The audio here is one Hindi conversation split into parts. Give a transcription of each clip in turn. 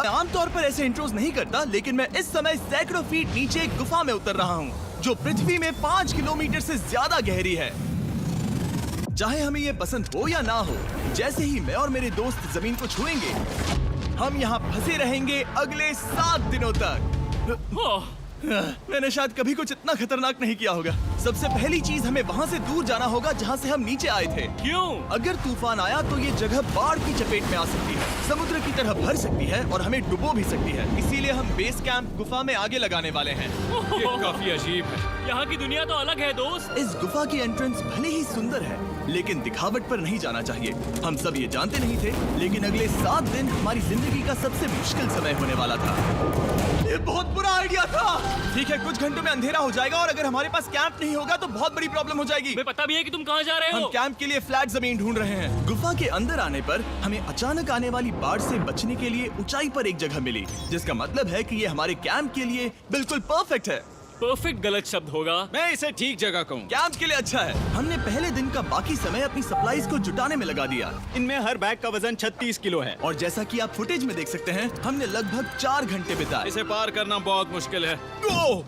आमतौर पर ऐसे इंट्रोज नहीं करता, लेकिन मैं इस समय सैकड़ों फीट नीचे एक गुफा में उतर रहा हूँ जो पृथ्वी में 5 किलोमीटर से ज्यादा गहरी है। चाहे हमें ये पसंद हो या ना हो, जैसे ही मैं और मेरे दोस्त जमीन को छुएंगे, हम यहाँ फंसे रहेंगे अगले 7 दिनों तक। मैंने शायद कभी कुछ इतना खतरनाक नहीं किया होगा। सबसे पहली चीज, हमें वहाँ से दूर जाना होगा जहाँ से हम नीचे आए थे। क्यों? अगर तूफान आया तो ये जगह बाढ़ की चपेट में आ सकती है, समुद्र की तरह भर सकती है और हमें डुबो भी सकती है। इसीलिए हम बेस कैंप गुफा में आगे लगाने वाले हैं। ये काफी अजीब है। यहाँ की दुनिया तो अलग है दोस्त। इस गुफा की एंट्रेंस भले ही सुंदर है, लेकिन दिखावट पर नहीं जाना चाहिए। हम सब ये जानते नहीं थे, लेकिन अगले 7 दिन हमारी जिंदगी का सबसे मुश्किल समय होने वाला था। ये बहुत बुरा आइडिया था। ठीक है, कुछ घंटों में अंधेरा हो जाएगा और अगर हमारे पास कैंप नहीं होगा तो बहुत बड़ी प्रॉब्लम हो जाएगी। तुम्हें पता भी है कि तुम कहाँ जा रहे हम हो? कैंप के लिए फ्लैट जमीन ढूंढ रहे हैं। गुफा के अंदर आने पर हमें अचानक आने वाली बाढ़ से बचने के लिए ऊंचाई पर एक जगह मिली, जिसका मतलब है कि ये हमारे कैंप के लिए बिल्कुल परफेक्ट है। परफेक्ट गलत शब्द होगा। मैं इसे ठीक जगह कहूँ। कैंप के लिए अच्छा है। हमने पहले दिन का बाकी समय अपनी सप्लाईज को जुटाने में लगा दिया। इनमें हर बैग का वजन 36 किलो है। और जैसा कि आप फुटेज में देख सकते हैं, हमने लगभग 4 घंटे बिताए। इसे पार करना बहुत मुश्किल है।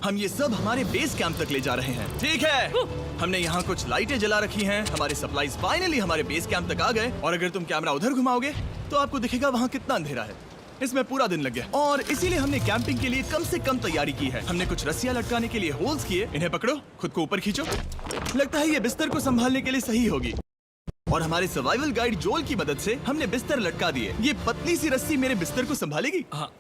हम ये सब हमारे बेस कैंप तक ले जा रहे हैं। ठीक है, हमने यहाँ कुछ लाइटें जला रखी हैं। हमारे सप्लाईज फाइनली हमारे बेस कैंप तक आ गए। और अगर तुम कैमरा उधर घुमाओगे तो आपको दिखेगा वहाँ कितना अंधेरा है। इसमें पूरा दिन लग गया और इसीलिए हमने कैंपिंग के लिए कम से कम तैयारी की है। हमने कुछ रस्सियां लटकाने के लिए होल्स किए। इन्हें पकड़ो, खुद को ऊपर खींचो। लगता है ये बिस्तर को संभालने के लिए सही होगी। और हमारे सर्वाइवल गाइड जोल की मदद से हमने बिस्तर लटका दिए। ये पतली सी रस्सी मेरे बिस्तर को संभालेगी। हाँ।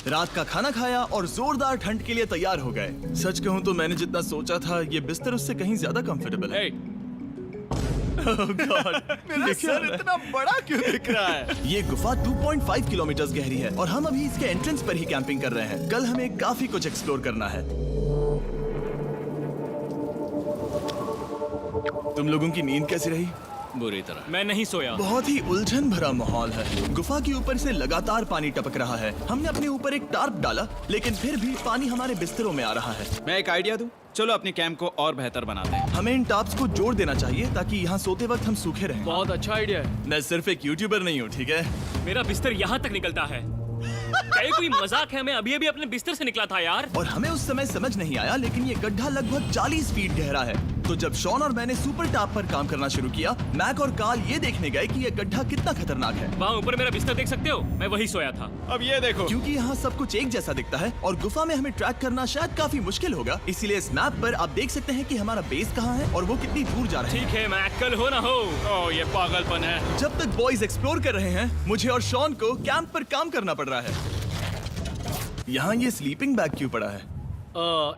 रात का खाना खाया और जोरदार ठंड के लिए तैयार हो गए। सच कहूँ तो मैंने जितना सोचा था, ये बिस्तर उससे कहीं ज्यादा कंफर्टेबल है। Oh God, मेरा सर इतना बड़ा क्यों दिख रहा है? ये गुफा 2.5 किलोमीटर गहरी है और हम अभी इसके एंट्रेंस पर ही कैंपिंग कर रहे हैं। कल हमें काफी कुछ एक्सप्लोर करना है। तुम लोगों की नींद कैसी रही? बुरी तरह। मैं नहीं सोया। बहुत ही उलझन भरा माहौल है। गुफा के ऊपर से लगातार पानी टपक रहा है। हमने अपने ऊपर एक टार्प डाला, लेकिन फिर भी पानी हमारे बिस्तरों में आ रहा है। मैं एक आइडिया दूं? चलो अपने कैंप को और बेहतर बनाते हैं। हमें इन टार्प्स को जोड़ देना चाहिए ताकि यहाँ सोते वक्त हम सूखे रहें। बहुत अच्छा आइडिया है। मैं सिर्फ एक यूट्यूबर नहीं हूँ, ठीक है? मेरा बिस्तर यहाँ तक निकलता है। क्या ये कोई मजाक है? मैं अभी अभी अपने बिस्तर से निकला था यार। और हमें उस समय समझ नहीं आया, लेकिन ये गड्ढा लगभग 40 फीट गहरा है। तो जब शॉन और मैंने सुपर टाप पर काम करना शुरू किया, मैक और कार्ल ये देखने गए कि ये गड्ढा कितना खतरनाक है। वहाँ ऊपर मेरा बिस्तर देख सकते हो? मैं वही सोया था। अब ये देखो। क्योंकि यहाँ सब कुछ एक जैसा दिखता है और गुफा में हमें ट्रैक करना शायद काफी मुश्किल होगा, इसीलिए इस मैप पर आप देख सकते हैं कि हमारा बेस कहाँ है और वो कितनी दूर जा रहे हैं। ठीक है, मैं कल हो ना हो। ओह, ये पागलपन है। जब तक बॉयज एक्सप्लोर कर रहे हैं, मुझे और शॉन को कैंप पर काम करना पड़ रहा है। यहाँ ये स्लीपिंग बैग क्यों पड़ा है?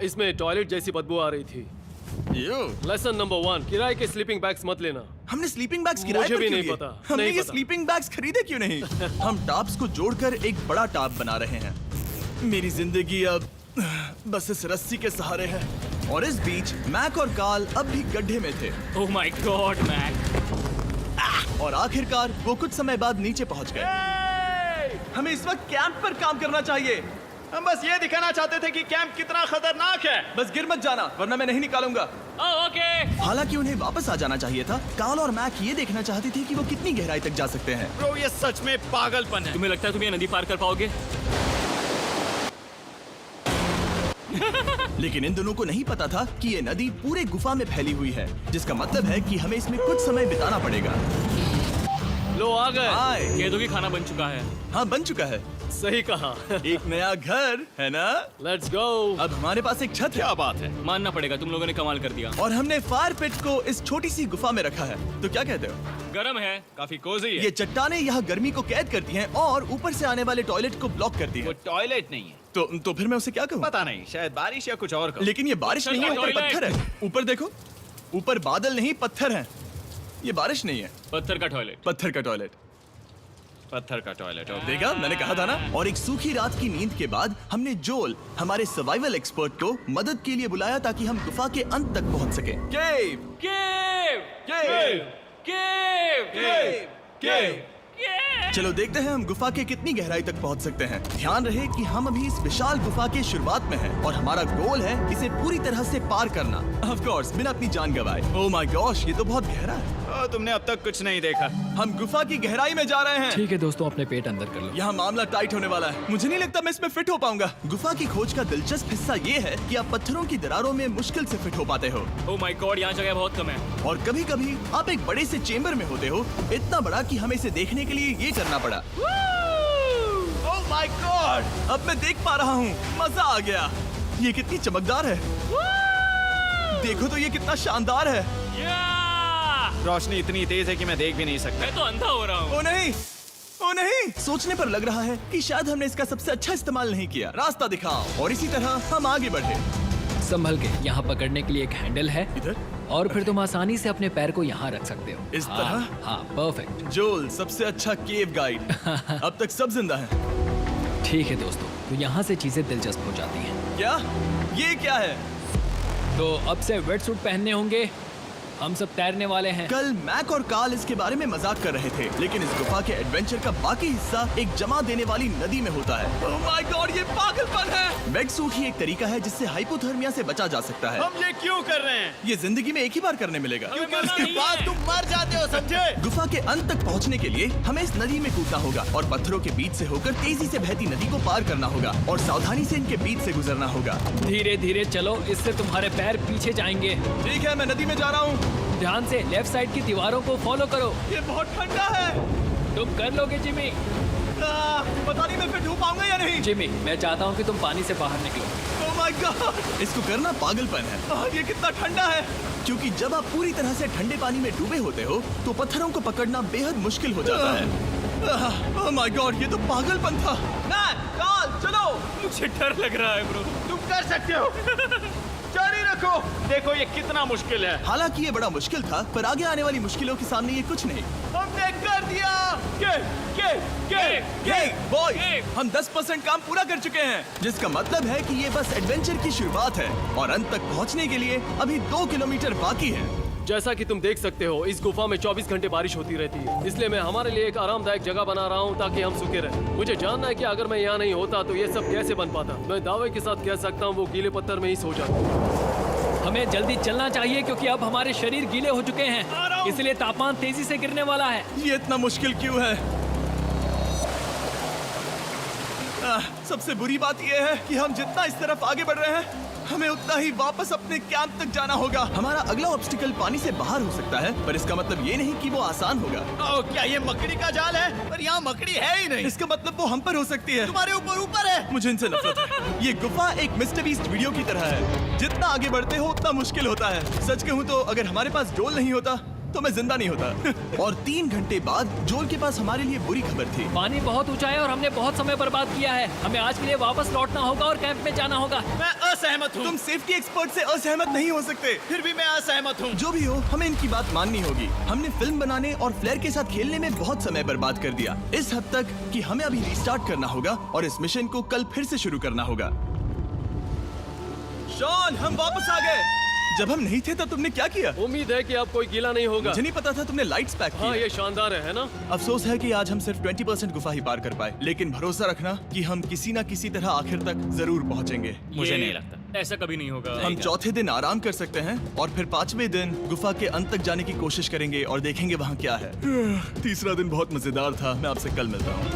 इसमें टॉयलेट जैसी बदबू आ रही थी। लेसन नंबर 1, किराए के स्लीपिंग बैग्स मत लेना। हमने स्लीपिंग बैग्स किराए मुझे पर भी क्यों नहीं लिए? पता, हमने नहीं ये पता। स्लीपिंग बैग्स खरीदे क्यों नहीं? हम टाप्स को जोड़कर एक बड़ा टाप बना रहे हैं। मेरी जिंदगी अब बस इस रस्सी के सहारे है। और इस बीच मैक और कार्ल अब भी गड्ढे में थे। Oh my God Mac. और आखिरकार वो कुछ समय बाद नीचे पहुंच गए। हमें इस वक्त कैंप पर काम करना चाहिए। हम बस ये दिखाना चाहते थे कि कैंप कितना खतरनाक है। बस गिर मत जाना, वरना मैं नहीं निकालूंगा। ओके। हालांकि उन्हें वापस आ जाना चाहिए था। कार्ल और मैक ये देखना चाहते थे कि वो कितनी गहराई तक जा सकते हैं। ब्रो, ये सच में पागलपन है। तुम्हें लगता है तुम ये नदी पार कर पाओगे? लेकिन इन दोनों को नहीं पता था कि ये नदी पूरे गुफा में फैली हुई है, जिसका मतलब है कि हमें इसमें कुछ समय बिताना पड़ेगा। लो आ गए। हाय। कह दो कि खाना बन चुका है। हाँ, बन चुका है। सही कहा। एक नया घर है ना? Let's go. अब हमारे पास एक छत है। क्या बात है। मानना पड़ेगा, तुम लोगों ने कमाल कर दिया। और हमने फायर पिट को इस छोटी सी गुफा में रखा है। तो क्या कहते हो? गरम है। काफी कोजी है। ये चट्टानें यहाँ गर्मी को कैद करती हैं और ऊपर से आने वाले टॉयलेट को ब्लॉक करती वो हैं। टॉयलेट नहीं है। तो फिर मैं उसे क्या कहूँ? पता नहीं, शायद बारिश या कुछ और कहो। लेकिन ये बारिश नहीं है, ऊपर टॉयलेट। पत्थर है। ऊपर देखो, ऊपर बादल नहीं पत्थर हैं। ये बारिश नहीं है, पत्थर का टॉयलेट। पत्थर का टॉयलेट। पत्थर का टॉयलेट। देखा, मैंने कहा था ना। और एक सूखी रात की नींद के बाद हमने जोल, हमारे सर्वाइवल एक्सपर्ट को मदद के लिए बुलाया ताकि हम गुफा के अंत तक पहुंच सके। केव, केव, केव, केव, केव, केव। केव। चलो देखते हैं हम गुफा के कितनी गहराई तक पहुंच सकते हैं। ध्यान रहे कि हम अभी इस विशाल गुफा के शुरुआत में हैं और हमारा गोल है इसे पूरी तरह से पार करना। ऑफ कोर्स, बिना अपनी जान गंवाए। ओह माय गॉश, ये तो बहुत गहरा है। तुमने अब तक कुछ नहीं देखा। हम गुफा की गहराई में जा रहे हैं। ठीक है दोस्तों, अपने पेट अंदर कर लो। यहाँ मामला टाइट होने वाला है। मुझे नहीं लगता मैं इसमें फिट हो पाऊंगा। गुफा की खोज का दिलचस्प हिस्सा ये है कि आप पत्थरों की दरारों में मुश्किल से फिट हो पाते हो, ओह माय गॉड, यहाँ जगह बहुत कम है। और कभी कभी आप एक बड़े से चेम्बर में होते हो, इतना बड़ा कि हमें इसे देखने के लिए ये करना पड़ा। ओह माय गॉड! अब मैं देख पा रहा हूँ, मजा आ गया। ये कितनी चमकदार है, देखो तो ये कितना शानदार है। रोशनी इतनी तेज है कि मैं देख भी नहीं सकता। मैं तो अंधा हो रहा हूँ। ओ नहीं, ओ नहीं, सोचने पर लग रहा है कि शायद हमने इसका सबसे अच्छा इस्तेमाल नहीं किया। रास्ता दिखाओ। और इसी तरह हम आगे बढ़े। संभल के, यहाँ पकड़ने के लिए एक हैंडल है इधर और फिर तुम आसानी से अपने पैर को यहाँ रख सकते हो। इस हाँ, तरह? हाँ, परफेक्ट। जोल, सबसे अच्छा केव गाइड। अब तक सब जिंदा हैं। ठीक है दोस्तों, तो यहाँ से चीजें दिलचस्प हो जाती हैं। क्या? ये क्या है? तो अब से वेट सूट पहनने होंगे, हम सब तैरने वाले हैं। कल मैक और कार्ल इसके बारे में मजाक कर रहे थे, लेकिन इस गुफा के एडवेंचर का बाकी हिस्सा एक जमा देने वाली नदी में होता है। ओह माय गॉड, ये पागलपन है। वेट सूट ही एक तरीका है जिससे हाइपोथर्मिया से बचा जा सकता है। हम ये क्यों कर रहे हैं? ये जिंदगी में एक ही बार करने मिलेगा। क्योंकि उसके बाद तुम मर जाते हो, समझे? गुफा के अंत तक पहुंचने के लिए हमें इस नदी में कूदना होगा और पत्थरों के बीच से होकर तेजी से बहती नदी को पार करना होगा और सावधानी से इनके बीच से गुजरना होगा। धीरे धीरे चलो, इससे तुम्हारे पैर पीछे जाएंगे। ठीक है, मैं नदी में जा रहा हूँ। ध्यान से लेफ्ट साइड की दीवारों को फॉलो करो। ये बहुत ठंडा है। तुम कर लोगे जिमी। पता नहीं मैं फिट हो पाऊंगा या नहीं। जिमी, मैं चाहता हूँ कि तुम पानी से बाहर निकलो। ओह माय गॉड, इसको करना पागलपन है। ये कितना ठंडा है। क्योंकि जब आप पूरी तरह से ठंडे पानी में डूबे होते हो तो पत्थरों को पकड़ना बेहद मुश्किल हो जाता है। ओह माय गॉड, ये तो पागलपन था। चलो। मुझे डर लग रहा है ब्रो। तुम कर सकते हो। जारी रखो। देखो ये कितना मुश्किल है। हालांकि ये बड़ा मुश्किल था, पर आगे आने वाली मुश्किलों के सामने ये कुछ नहीं। हमने कर दिया। बॉय, हम 10% काम पूरा कर चुके हैं, जिसका मतलब है कि ये बस एडवेंचर की शुरुआत है और अंत तक पहुंचने के लिए अभी 2 किलोमीटर बाकी है। जैसा कि तुम देख सकते हो, इस गुफा में 24 घंटे बारिश होती रहती है, इसलिए मैं हमारे लिए एक आरामदायक जगह बना रहा हूँ ताकि हम सूखे रहें। मुझे जानना है कि अगर मैं यहाँ नहीं होता तो ये सब कैसे बन पाता। मैं दावे के साथ कह सकता हूँ वो गीले पत्थर में ही सो जाता। हमें जल्दी चलना चाहिए क्योंकि अब हमारे शरीर गीले हो चुके हैं, इसलिए तापमान तेजी से गिरने वाला है। ये इतना मुश्किल क्यों है? सबसे बुरी बात यह है कि हम जितना इस तरफ आगे बढ़ रहे हैं, हमें उतना ही वापस अपने कैंप तक जाना होगा। हमारा अगला ऑब्स्टिकल पानी से बाहर हो सकता है, पर इसका मतलब ये नहीं कि वो आसान होगा। क्या ये मकड़ी का जाल है? पर यहाँ मकड़ी है ही नहीं। इसका मतलब वो हम पर हो सकती है। तुम्हारे ऊपर है। मुझे इनसे नफरत है। ये गुफा एक मिस्टर बीस्ट वीडियो की तरह है, जितना आगे बढ़ते हो उतना मुश्किल होता है। सच कहूँ तो अगर हमारे पास जोल नहीं होता तो मैं जिंदा नहीं होता। और 3 घंटे बाद जोल के पास हमारे लिए बुरी खबर थी। पानी बहुत ऊंचा है और हमने बहुत समय बर्बाद किया है। हमें आज के लिए वापस लौटना होगा और कैंप में जाना होगा। मैं असहमत हूँ। तुम सेफ्टी एक्सपर्ट से असहमत नहीं हो सकते। फिर भी मैं असहमत हूँ। जो भी हो, हमें इनकी बात माननी होगी। हमने फिल्म बनाने और फ्लेयर के साथ खेलने में बहुत समय बर्बाद कर दिया, इस हद तक कि हमें अभी रिस्टार्ट करना होगा और इस मिशन को कल फिर से शुरू करना होगा। शॉन, हम वापस आ गए। जब हम नहीं थे तब तुमने क्या किया? उम्मीद है कि अब कोई गीला नहीं होगा। मुझे नहीं पता था तुमने लाइट्स पैक हाँ, की। ये शानदार है ना? अफसोस है कि आज हम सिर्फ 20% गुफा ही पार कर पाए, लेकिन भरोसा रखना कि हम किसी न किसी तरह आखिर तक जरूर पहुंचेंगे। मुझे नहीं लगता ऐसा कभी नहीं होगा। हम चौथे दिन आराम कर सकते हैं और फिर 5वें दिन गुफा के अंत तक जाने की कोशिश करेंगे और देखेंगे वहाँ क्या है। तीसरा दिन बहुत मजेदार था। मैं आपसे कल मिलता हूँ।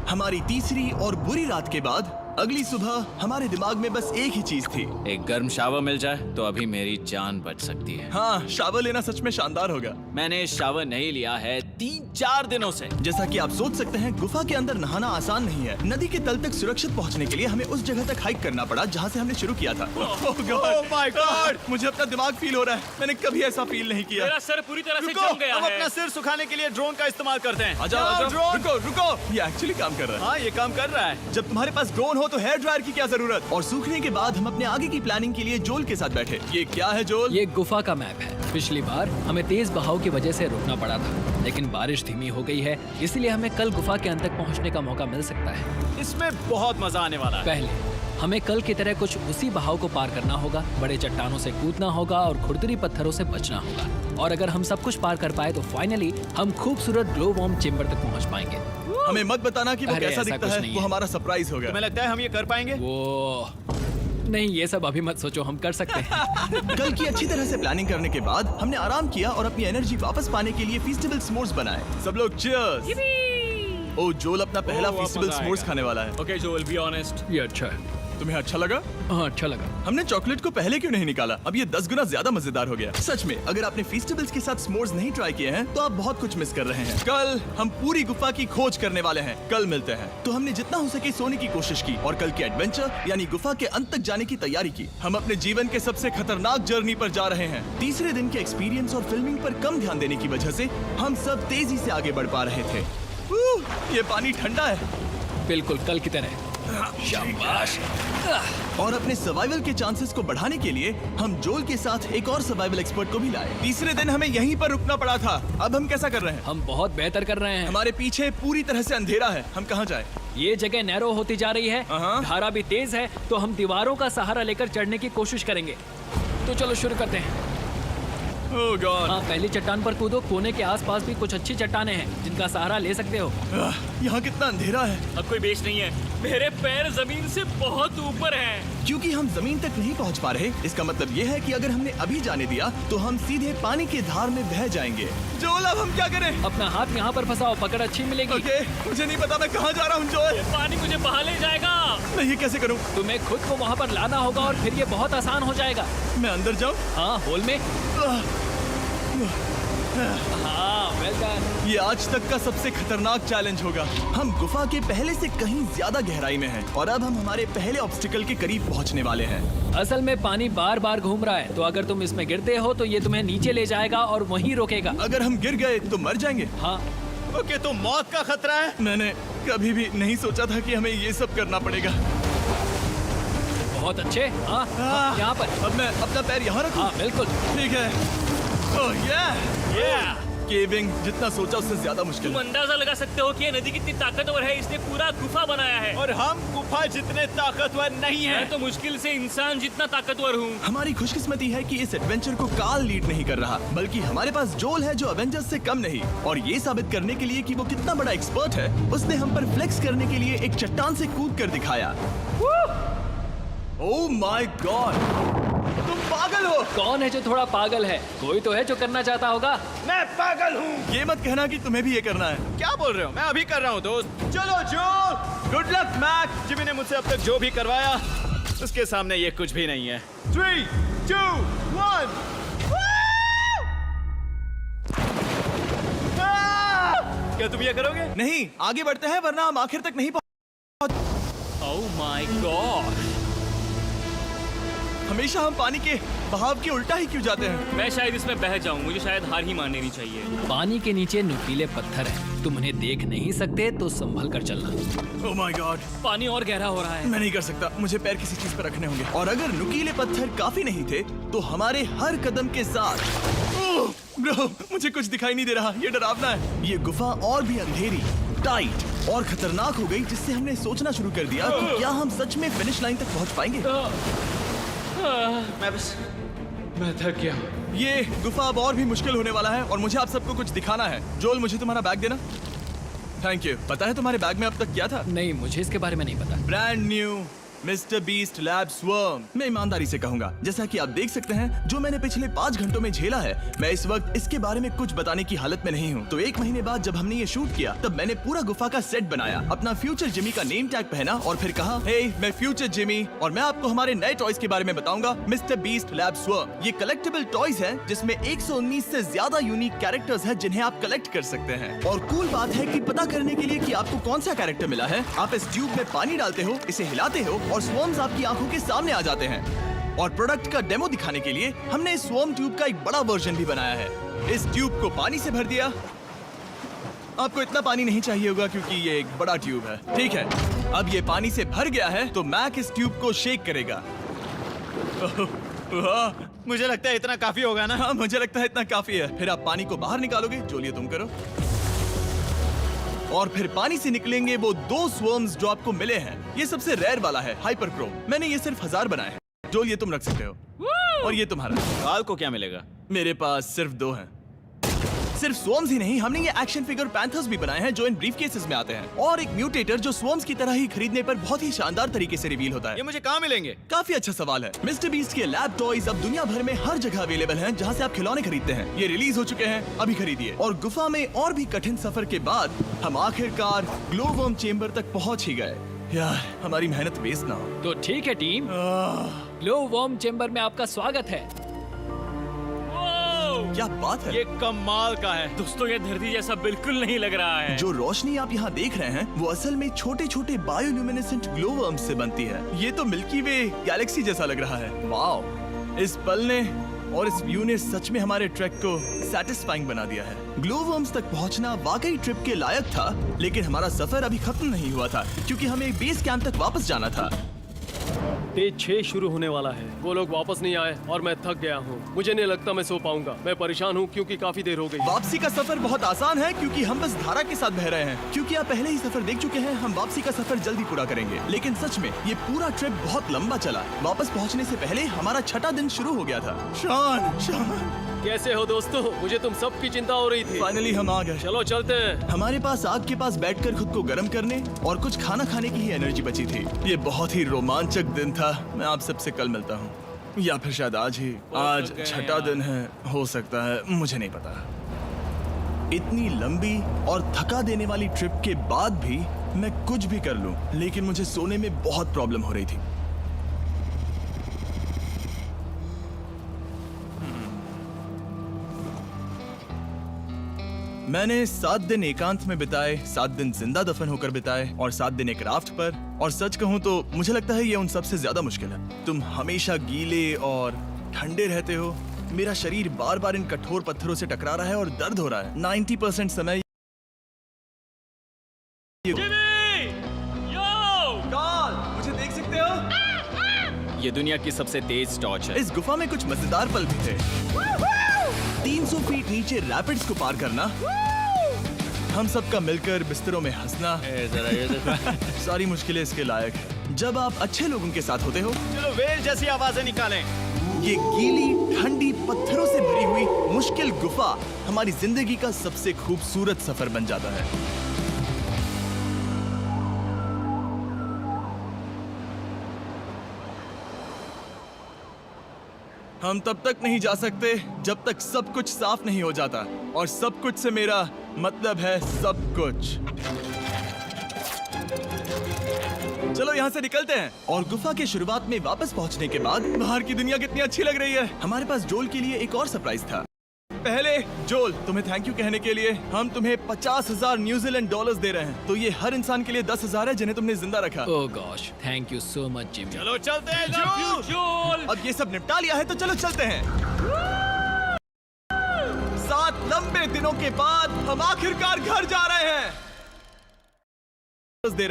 हमारी तीसरी और बुरी रात के बाद अगली सुबह हमारे दिमाग में बस एक ही चीज थी। एक गर्म शावर मिल जाए तो अभी मेरी जान बच सकती है। हाँ, शावर लेना सच में शानदार होगा। मैंने शावर नहीं लिया है 3-4 दिनों से। जैसा कि आप सोच सकते हैं, गुफा के अंदर नहाना आसान नहीं है। नदी के तल तक सुरक्षित पहुंचने के लिए हमें उस जगह तक हाइक करना पड़ा जहां से हमने शुरू किया था। Oh my God! मुझे अपना दिमाग फील हो रहा है। मैंने कभी ऐसा फील नहीं किया। मेरा सर पूरी तरह से रुको, जम गया हम है। अपना सिर सुखाने के लिए ड्रोन का इस्तेमाल करते हैं। आजाओ, ड्रोन। रुको। ये एक्चुअली काम कर रहा है। हाँ, ये काम कर रहा है। जब तुम्हारे पास ड्रोन हो तो हेयर ड्रायर की क्या जरूरत। और सूखने के बाद हम अपने आगे की प्लानिंग के लिए जोल के साथ बैठे। ये क्या है जोल? ये गुफा का मैप है। पिछली बार हमें तेज बहाव की वजह से रुकना पड़ा था, लेकिन बारिश धीमी हो गई है, इसलिए हमें कल गुफा के अंत तक पहुंचने का मौका मिल सकता है। इसमें बहुत मजा आने वाला है। पहले हमें कल की तरह कुछ उसी बहाव को पार करना होगा, बड़े चट्टानों से कूदना होगा और खुरदरी पत्थरों से बचना होगा। और अगर हम सब कुछ पार कर पाए तो फाइनली हम खूबसूरत ग्लो वार्म चेम्बर तक पहुंच पाएंगे। हमें मत बताना कि वो अरे, कैसा ऐसा दिखता कुछ है। नहीं वो है। हमारा सरप्राइज होगा। तुम्हें लगता है हम ये कर पाएंगे? वो नहीं, ये सब अभी मत सोचो, हम कर सकते हैं। कल की अच्छी तरह से प्लानिंग करने के बाद हमने आराम किया और अपनी एनर्जी वापस पाने के लिए फीस्टेबल स्मोर्स बनाए। सब लोग चीयर्स। ओ, जोल अपना पहला बहुत फीस्टेबल मजा स्मोर्स आएगा। खाने वाला है। Okay Joel, be honest. ये अच्छा है। तुम्हें अच्छा लगा? हाँ, अच्छा लगा। हमने चॉकलेट को पहले क्यों नहीं निकाला? अब ये 10 गुना ज्यादा मजेदार हो गया। सच में, अगर आपने फीस्टेबल्स के साथ स्मोर्स नहीं ट्राई किए हैं तो आप बहुत कुछ मिस कर रहे हैं। कल हम पूरी गुफा की खोज करने वाले हैं। कल मिलते हैं। तो हमने जितना हो सके सोने की कोशिश की और कल के एडवेंचर यानी गुफा के अंत तक जाने की तैयारी की। हम अपने जीवन के सबसे खतरनाक जर्नी पर जा रहे हैं। तीसरे दिन के एक्सपीरियंस और फिल्मिंग पर कम ध्यान देने की वजह से हम सब तेजी से आगे बढ़ पा रहे थे। ये पानी ठंडा है। बिल्कुल कल की तरह। शाबाश। और अपने सर्वाइवल के चांसेस को बढ़ाने के लिए हम जोल के साथ एक और सर्वाइवल एक्सपर्ट को भी लाए। तीसरे दिन हमें यहीं पर रुकना पड़ा था। अब हम कैसा कर रहे हैं? हम बहुत बेहतर कर रहे हैं। हमारे पीछे पूरी तरह से अंधेरा है। हम कहाँ जाए? ये जगह नैरो होती जा रही है, हाँ। धारा भी तेज है, तो हम दीवारों का सहारा लेकर चढ़ने की कोशिश करेंगे। तो चलो शुरू करते हैं। ओह गॉड। हाँ, पहली चट्टान पर कूदो। कोने के आसपास भी कुछ अच्छी चट्टानें हैं जिनका सहारा ले सकते हो। यहाँ कितना अंधेरा है। अब कोई बेस नहीं है। मेरे पैर जमीन से बहुत ऊपर हैं। क्योंकि हम जमीन तक नहीं पहुँच पा रहे, इसका मतलब ये है कि अगर हमने अभी जाने दिया तो हम सीधे पानी की धार में बह जाएंगे। जोल, अब हम क्या करें? अपना हाथ यहाँ पर फंसाओ, पकड़ अच्छी मिलेगी। ओके, मुझे नहीं पता मैं कहाँ जा रहा हूँ जोल। पानी मुझे बहा ले जाएगा। मैं ये कैसे करूँ? तुम्हें खुद को वहाँ पर लाना होगा और फिर ये बहुत आसान हो जाएगा। मैं अंदर जाऊँ? हाँ, होल में। हाँ, वेल डन। ये आज तक का सबसे खतरनाक चैलेंज होगा। हम गुफा के पहले से कहीं ज्यादा गहराई में हैं और अब हम हमारे पहले ऑब्स्टिकल के करीब पहुंचने वाले हैं। असल में पानी बार बार घूम रहा है, तो अगर तुम इसमें गिरते हो तो ये तुम्हें नीचे ले जाएगा और वहीं रोकेगा। अगर हम गिर गए तो मर जाएंगे। हाँ, ओके, तो मौत का खतरा है। मैंने कभी भी नहीं सोचा था कि हमें ये सब करना पड़ेगा। बहुत अच्छे। हाँ, यहाँ पर। अब मैं अपना पैर यहाँ रखूं? हाँ, बिल्कुल। ठीक है। ओह yeah! केविंग जितना सोचा उससे ज्यादा मुश्किल तुम है। अंदाजा लगा सकते हो कि ये नदी कितनी ताकतवर है। इसने पूरा गुफा बनाया है। और हम गुफा जितने ताकतवर नहीं मैं हैं। तो मुश्किल से इंसान जितना ताकतवर हूँ। हमारी खुशकिस्मती है कि इस एडवेंचर को काल लीड नहीं कर रहा, बल्कि हमारे पास जोल है जो अवेंजर्स से कम नहीं। और ये साबित करने के लिए कि वो कितना बड़ा एक्सपर्ट है, उसने हम पर फ्लेक्स करने के लिए एक चट्टान से कूद कर दिखाया। ओह माय गॉड, तुम पागल हो। कौन है जो थोड़ा पागल है? कोई तो है जो करना चाहता होगा। मैं पागल हूँ। ये मत कहना कि तुम्हें भी ये करना है। क्या बोल रहे हो? मैं अभी कर रहा हूँ दोस्त। चलो जो, गुड लक मैक। जिमी ने मुझसे अब तक जो भी करवाया उसके सामने ये कुछ भी नहीं है। 3, 2, 1। क्या तुम ये करोगे? नहीं, आगे बढ़ते हैं वरना हम आखिर तक नहीं पहुंच। ओह माय गॉड। हमेशा हम पानी के बहाव के उल्टा ही क्यों जाते हैं? मैं शायद इसमें बह जाऊं। मुझे शायद हार ही मान लेनी चाहिए। पानी के नीचे नुकीले पत्थर हैं। तुम उन्हें देख नहीं सकते तो संभल कर चलना। ओह माय गॉड, पानी और गहरा हो रहा है। मैं नहीं कर सकता। मुझे पैर किसी चीज पर रखने होंगे। और अगर नुकीले पत्थर काफी नहीं थे तो हमारे हर कदम के साथ ओह ब्रो, मुझे कुछ दिखाई नहीं दे रहा। ये डरावना है। ये गुफा और भी अंधेरी, टाइट और खतरनाक हो गई, जिससे हमने सोचना शुरू कर दिया कि क्या हम सच में फिनिश लाइन तक पहुंच पाएंगे। मैं थक गया। ये गुफा अब और भी मुश्किल होने वाला है और मुझे आप सबको कुछ दिखाना है। जोल, मुझे तुम्हारा बैग देना। Thank you. पता है तुम्हारे बैग में अब तक क्या था? नहीं, मुझे इसके बारे में नहीं पता। Brand new mister beast lab swarm. मैं ईमानदारी से कहूंगा, जैसा कि आप देख सकते हैं, जो मैंने पिछले 5 घंटों में झेला है, मैं इस वक्त इसके बारे में कुछ बताने की हालत में नहीं हूँ। तो 1 महीने बाद जब हमने ये शूट किया, तब मैंने पूरा गुफा का सेट बनाया, अपना फ्यूचर जिमी का नेम टैग पहना और फिर कहा, हे मैं फ्यूचर जिमी और मैं आपको हमारे नए टॉयज के बारे में बताऊंगा, मिस्टर बीस्ट लैब स्वर्म। ये कलेक्टेबल टॉयज हैं जिसमें 119 से ज्यादा यूनिक कैरेक्टर्स हैं जिन्हें आप कलेक्ट कर सकते हैं। और कूल बात है कि पता करने के लिए कि आपको कौन सा कैरेक्टर मिला है, आप इस ट्यूब में पानी डालते हो, इसे हिलाते हो और स्वर्म्स आपकी आंखों के सामने आ जाते हैं। और प्रोडक्ट का डेमो दिखाने के लिए हमने इस स्वॉर्म ट्यूब का एक बड़ा वर्जन भी बनाया है। इस ट्यूब को पानी से भर दिया। आपको इतना पानी नहीं चाहिए होगा क्योंकि ये एक बड़ा ट्यूब है। ठीक है, अब ये पानी से भर गया है तो मैक इस ट्यूब को शेक करेगा। मुझे लगता है इतना काफी होगा ना। हाँ, मुझे लगता है इतना काफी है। फिर आप पानी को बाहर निकालोगे, जो लिए तुम करो। और फिर पानी से निकलेंगे वो 2 स्वर्म्स जो आपको मिले हैं। ये सबसे रेयर वाला है, हाइपरक्रोम। मैंने ये सिर्फ 1000 बनाए हैं। जो ये तुम रख सकते हो। और ये तुम्हारा। काल को क्या मिलेगा? मेरे पास सिर्फ 2 हैं। सिर्फ स्वॉर्म्स ही नहीं, हमने ये एक्शन फिगर पैंथर्स भी बनाए हैं जो इन ब्रीफ केसेस में आते हैं, और एक म्यूटेटर जो स्वॉर्म्स की तरह ही खरीदने पर बहुत ही शानदार तरीके से रिवील होता ये है। मुझे कहाँ मिलेंगे? काफी अच्छा सवाल है। मिस्टर बीस्ट के लैब टॉयज अब दुनिया भर में हर जगह अवेलेबल हैं जहां से आप खिलौने खरीदते हैं। ये रिलीज हो चुके हैं, अभी खरीदिए। और गुफा में और भी कठिन सफर के बाद हम आखिरकार ग्लो वर्म चेम्बर तक पहुंच ही गए। यार, हमारी मेहनत वेस्ट ना हो। तो ठीक है टीम, ग्लो वर्म चेम्बर में आपका स्वागत है। Wow! क्या बात है। ये कमाल का है। दोस्तों ये धरती जैसा बिल्कुल नहीं लग रहा है। जो रोशनी आप यहाँ देख रहे हैं वो असल में छोटे छोटे बायोल्यूमिनेसेंट ग्लो वर्म्स से बनती है। ये तो मिल्की वे गैलेक्सी जैसा लग रहा है। वाओ, इस पल ने और इस व्यू ने सच में हमारे ट्रैक को सैटिस्फाइंग बना दिया है। ग्लो वर्म्स तक पहुंचना वाकई ट्रिप के लायक था, लेकिन हमारा सफर अभी खत्म नहीं हुआ था क्योंकि हमें बेस कैंप तक वापस जाना था। डे 6 शुरू होने वाला है। वो लोग वापस नहीं आए और मैं थक गया हूँ। मुझे नहीं लगता मैं सो पाऊंगा। मैं परेशान हूँ क्योंकि काफी देर हो गई। वापसी का सफर बहुत आसान है क्योंकि हम बस धारा के साथ बह रहे हैं। क्योंकि आप पहले ही सफर देख चुके हैं, हम वापसी का सफर जल्दी पूरा करेंगे। लेकिन सच में ये पूरा ट्रिप बहुत लंबा चला। वापस पहुंचने से पहले हमारा 6वां दिन शुरू हो गया था। शान, कैसे हो दोस्तों? मुझे तुम सबकी चिंता हो रही थी। फाइनली हम आ गए। चलो चलते हैं। हमारे पास आग के पास बैठकर खुद को गर्म करने और कुछ खाना खाने की ही एनर्जी बची थी। ये बहुत ही रोमांचक दिन था। मैं आप सबसे कल मिलता हूँ, या फिर शायद आज ही। आज 6वां दिन है, हो सकता है, मुझे नहीं पता। इतनी लंबी और थका देने वाली ट्रिप के बाद भी मैं कुछ भी कर लूं, लेकिन मुझे सोने में बहुत प्रॉब्लम हो रही थी। मैंने 7 दिन एकांत में बिताए, 7 दिन जिंदा दफन होकर बिताए और 7 दिन एक राफ्ट पर। और सच कहूं तो मुझे लगता है ये उन सबसे ज्यादा मुश्किल है। तुम हमेशा गीले और ठंडे रहते हो। मेरा शरीर बार बार इन कठोर पत्थरों से टकरा रहा है और दर्द हो रहा है। 90% समय मुझे देख सकते हो? ये दुनिया की सबसे तेज टॉर्च है। इस गुफा में कुछ मजेदार पल भी थे। 300 फीट नीचे रैपिड्स को पार करना, हम सबका मिलकर बिस्तरों में हंसना, सारी मुश्किलें इसके लायक है जब आप अच्छे लोगों के साथ होते हो। चलो वेल जैसी आवाजें निकालें। ये गीली ठंडी पत्थरों से भरी हुई मुश्किल गुफा हमारी जिंदगी का सबसे खूबसूरत सफर बन जाता है। हम तब तक नहीं जा सकते जब तक सब कुछ साफ नहीं हो जाता, और सब कुछ से मेरा मतलब है सब कुछ। चलो यहाँ से निकलते हैं। और गुफा के शुरुआत में वापस पहुँचने के बाद बाहर की दुनिया कितनी अच्छी लग रही है। हमारे पास जोल के लिए एक और सरप्राइज था। पहले जोल, तुम्हें थैंक यू कहने के लिए हम तुम्हें 50,000 न्यूजीलैंड डॉलर्स दे रहे हैं। तो ये हर इंसान के लिए 10,000 है जिन्हें तुमने जिंदा रखा। Oh gosh, thank you so much Jimmy. चलो चलते हैं जो। जोल, अब ये सब निपटा लिया है तो चलो चलते हैं। 7 लंबे दिनों के बाद हम आखिरकार घर जा रहे हैं। दे रहे